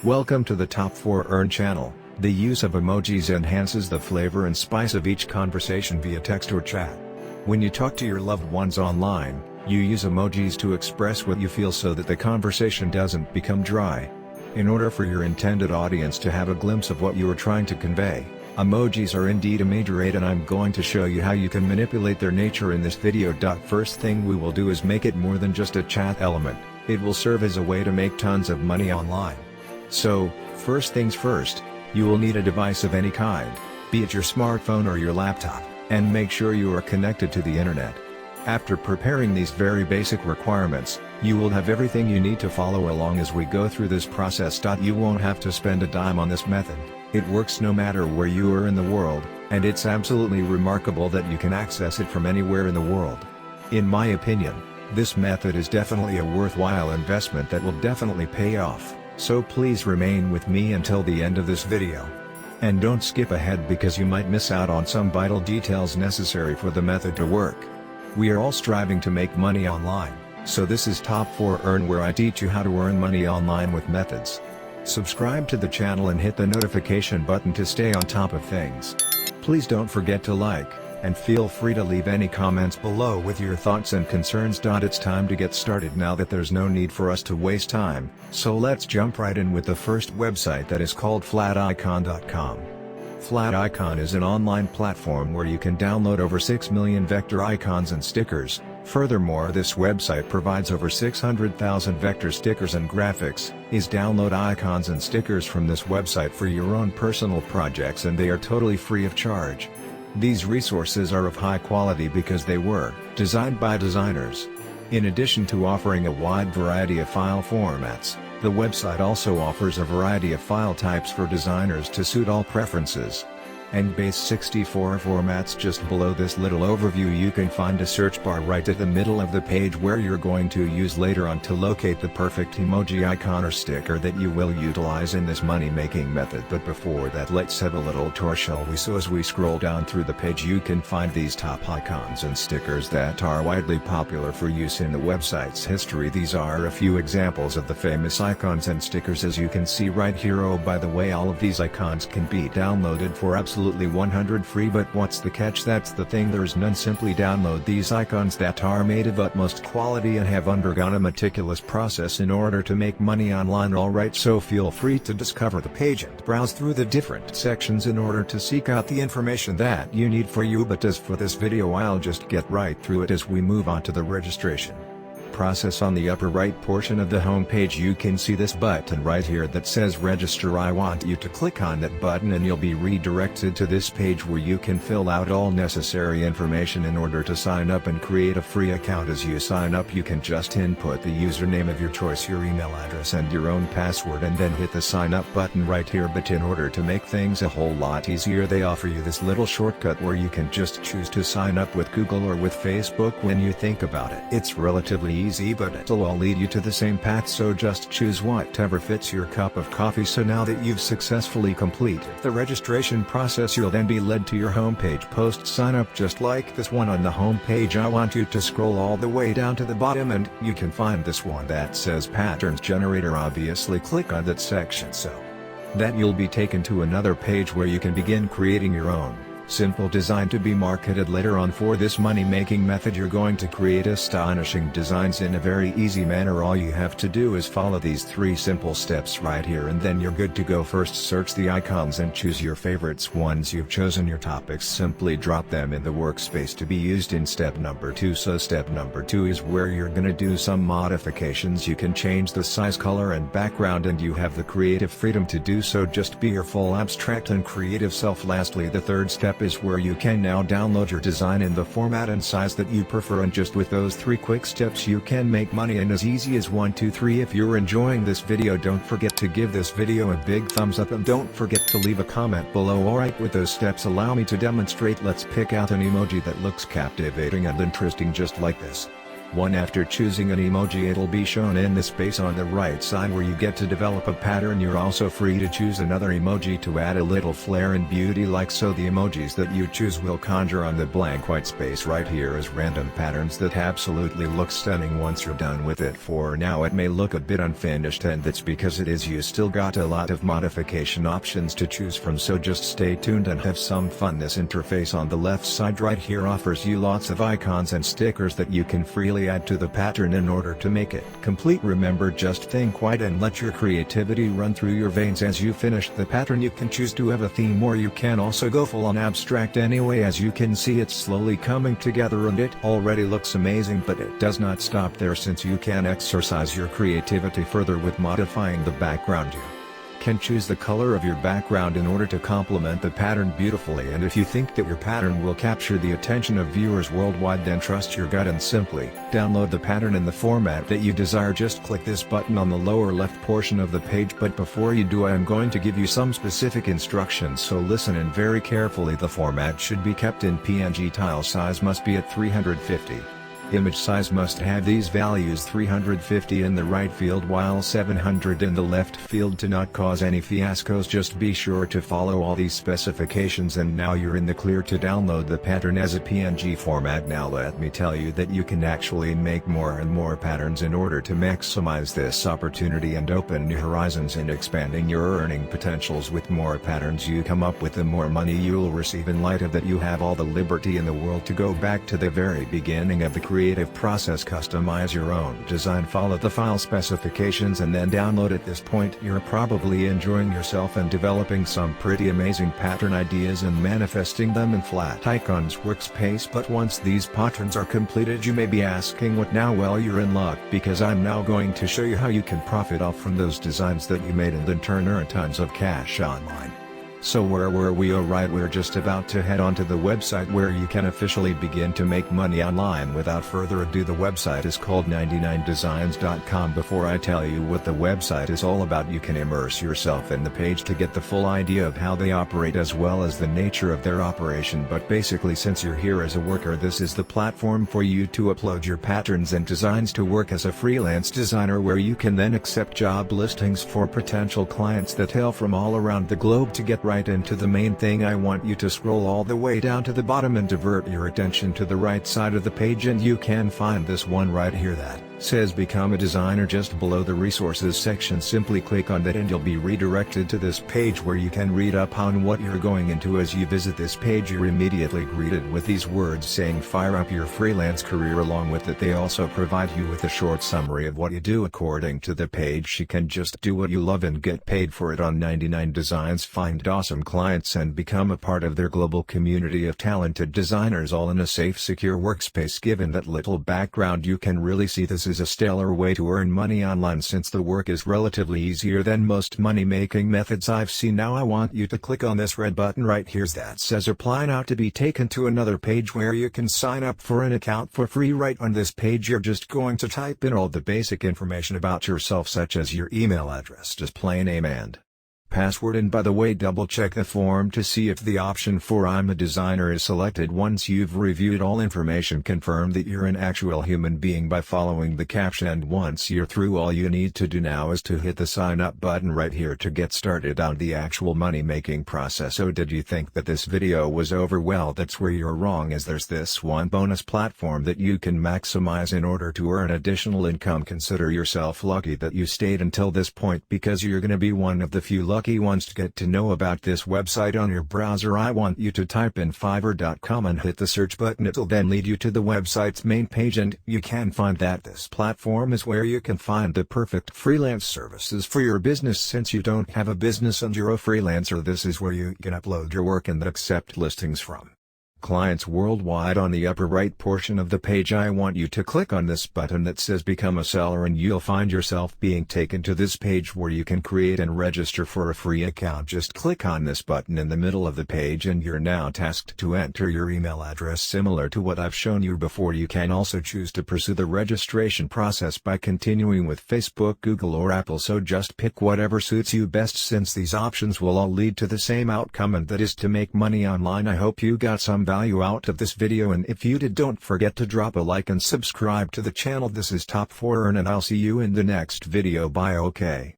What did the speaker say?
Welcome to the Top 4 Earn channel. The use of emojis enhances the flavor and spice of each conversation via text or chat. When you talk to your loved ones online, you use emojis to express what you feel so that the conversation doesn't become dry. In order for your intended audience to have a glimpse of what you are trying to convey, emojis are indeed a major aid, and I'm going to show you how you can manipulate their nature in this video. First thing we will do is make it more than just a chat element. It will serve as a way to make tons of money online. So, first things first, you will need a device of any kind, be it your smartphone or your laptop, and make sure you are connected to the internet. After preparing these very basic requirements, you will have everything you need to follow along as we go through this process. You won't have to spend a dime on this method. It works no matter where you are in the world, and it's absolutely remarkable that you can access it from anywhere in the world. In my opinion, this method is definitely a worthwhile investment that will definitely pay off, so please remain with me until the end of this video. And don't skip ahead because you might miss out on some vital details necessary for the method to work. We are all striving to make money online, so this is Top 4 Earn, where I teach you how to earn money online with methods. Subscribe to the channel and hit the notification button to stay on top of things. Please don't forget to like, and feel free to leave any comments below with your thoughts and concerns. It's time to get started now that there's no need for us to waste time, so let's jump right in with the first website, that is called flaticon.com. Flaticon is an online platform where you can download over 6 million vector icons and stickers. Furthermore, this website provides over 600,000 vector stickers and graphics. Download icons and stickers from this website for your own personal projects, and they are totally free of charge. These resources are of high quality because they were designed by designers. In addition to offering a wide variety of file formats, the website also offers a variety of file types for designers to suit all preferences. And base 64 formats. Just below this little overview you can find a search bar right at the middle of the page where you're going to use later on to locate the perfect emoji icon or sticker that you will utilize in this money making method. But before that, let's have a little tour, shall we? So as we scroll down through the page, you can find these top icons and stickers that are widely popular for use in the website's history. These are a few examples of the famous icons and stickers, as you can see right here. Oh, by the way, all of these icons can be downloaded for absolutely 100% free, but what's the catch? That's the thing, there's none. Simply download these icons that are made of utmost quality and have undergone a meticulous process in order to make money online. Alright, so feel free to discover the page and browse through the different sections in order to seek out the information that you need for you. But as for this video, I'll just get right through it as we move on to the registration process. On the upper right portion of the home page, you can see this button right here that says register. I want you to click on that button and you'll be redirected to this page where you can fill out all necessary information in order to sign up and create a free account. As you sign up, you can just input the username of your choice, your email address, and your own password, and then hit the sign up button right here. But in order to make things a whole lot easier, they offer you this little shortcut where you can just choose to sign up with Google or with Facebook. When you think about it, it's relatively easy, but it'll all lead you to the same path, so just choose whatever fits your cup of coffee. So now that you've successfully completed the registration process, you'll then be led to your homepage post sign up, just like this one. On the homepage, I want you to scroll all the way down to the bottom and you can find this one that says patterns generator. Obviously click on that section so that you'll be taken to another page where you can begin creating your own simple design to be marketed later on. For this money making method, you're going to create astonishing designs in a very easy manner. All you have to do is follow these 3 simple steps right here, and then you're good to go. First, search the icons and choose your favorites. Once you've chosen your topics, simply drop them in the workspace to be used in step number 2. So step number 2 is where you're gonna do some modifications. You can change the size, color, and background, and you have the creative freedom to do so. Just be your full abstract and creative self. Lastly, the third step is where you can now download your design in the format and size that you prefer, and just with those 3 quick steps you can make money in as easy as 1, 2, 3. If you're enjoying this video, don't forget to give this video a big thumbs up, and don't forget to leave a comment below. Alright, with those steps, allow me to demonstrate. Let's pick out an emoji that looks captivating and interesting, just like this. 1. After choosing an emoji, it'll be shown in the space on the right side where you get to develop a pattern. You're also free to choose another emoji to add a little flair and beauty like so. The emojis that you choose will conjure on the blank white space right here as random patterns that absolutely look stunning once you're done with it. For now it may look a bit unfinished, and that's because it is. You still got a lot of modification options to choose from, so just stay tuned and have some fun. This interface on the left side right here offers you lots of icons and stickers that you can freely add to the pattern in order to make it complete. Remember, just think wide and let your creativity run through your veins as you finish the pattern. You can choose to have a theme, or you can also go full on abstract. Anyway, as you can see, it's slowly coming together and it already looks amazing, but it does not stop there, since you can exercise your creativity further with modifying the background. You can choose the color of your background in order to complement the pattern beautifully, and if you think that your pattern will capture the attention of viewers worldwide, then trust your gut and simply download the pattern in the format that you desire. Just click this button on the lower left portion of the page, but before you do, I am going to give you some specific instructions, so listen in very carefully. The format should be kept in PNG. Tile size must be at 350. Image size must have these values: 350 in the right field while 700 in the left field. To not cause any fiascos, just be sure to follow all these specifications, and now you're in the clear to download the pattern as a PNG format. Now let me tell you that you can actually make more and more patterns in order to maximize this opportunity and open new horizons in expanding your earning potentials. With more patterns you come up with, the more money you'll receive. In light of that, you have all the liberty in the world to go back to the very beginning of the creative process, customize your own design, follow the file specifications, and then download. At this point you're probably enjoying yourself and developing some pretty amazing pattern ideas and manifesting them in Flat Icons workspace. But once these patterns are completed, you may be asking, what now? Well, you're in luck, because I'm now going to show you how you can profit off from those designs that you made and in turn earn tons of cash online. So where were we? Alright, we're just about to head on to the website where you can officially begin to make money online. Without further ado, the website is called 99designs.com. Before I tell you what the website is all about, you can immerse yourself in the page to get the full idea of how they operate as well as the nature of their operation. But basically, since you're here as a worker, this is the platform for you to upload your patterns and designs to work as a freelance designer, where you can then accept job listings for potential clients that hail from all around the globe. To get right into the main thing, I want you to scroll all the way down to the bottom and divert your attention to the right side of the page, and you can find this one right here that says Become a Designer just below the resources section. Simply click on that and you'll be redirected to this page where you can read up on what you're going into. As you visit this page, you're immediately greeted with these words saying fire up your freelance career. Along with it, they also provide you with a short summary of what you do. According to the page, you can just do what you love and get paid for it on 99 Designs. Find awesome clients and become a part of their global community of talented designers, all in a safe, secure workspace. Given that little background, you can really see this is a stellar way to earn money online, since the work is relatively easier than most money-making methods I've seen. Now I want you to click on this red button right here that says Apply Now to be taken to another page where you can sign up for an account for free. Right on this page, you're just going to type in all the basic information about yourself, such as your email address, just plain name and password. And by the way, double check the form to see if the option for I'm a designer is selected. Once you've reviewed all information, confirm that you're an actual human being by following the caption, and once you're through, all you need to do now is to hit the sign up button right here to get started on the actual money making process. So did you think that this video was over? Well, that's where you're wrong, as there's this one bonus platform that you can maximize in order to earn additional income. Consider yourself lucky that you stayed until this point, because you're gonna be one of the few lucky ones to get to know about this website on your browser. I want you to type in fiverr.com and hit the search button. It'll then lead you to the website's main page, and you can find that this platform is where you can find the perfect freelance services for your business. Since you don't have a business and you're a freelancer, this is where you can upload your work and accept listings from clients worldwide. On the upper right portion of the page, I want you to click on this button that says Become a Seller, and you'll find yourself being taken to this page where you can create and register for a free account. Just click on this button in the middle of the page and you're now tasked to enter your email address, similar to what I've shown you before. You can also choose to pursue the registration process by continuing with Facebook, Google, or Apple, so just pick whatever suits you best, since these options will all lead to the same outcome, and that is to make money online. I hope you got some value out of this video, and if you did, don't forget to drop a like and subscribe to the channel. This is Top 4 Earn, and I'll see you in the next video. Bye. Okay.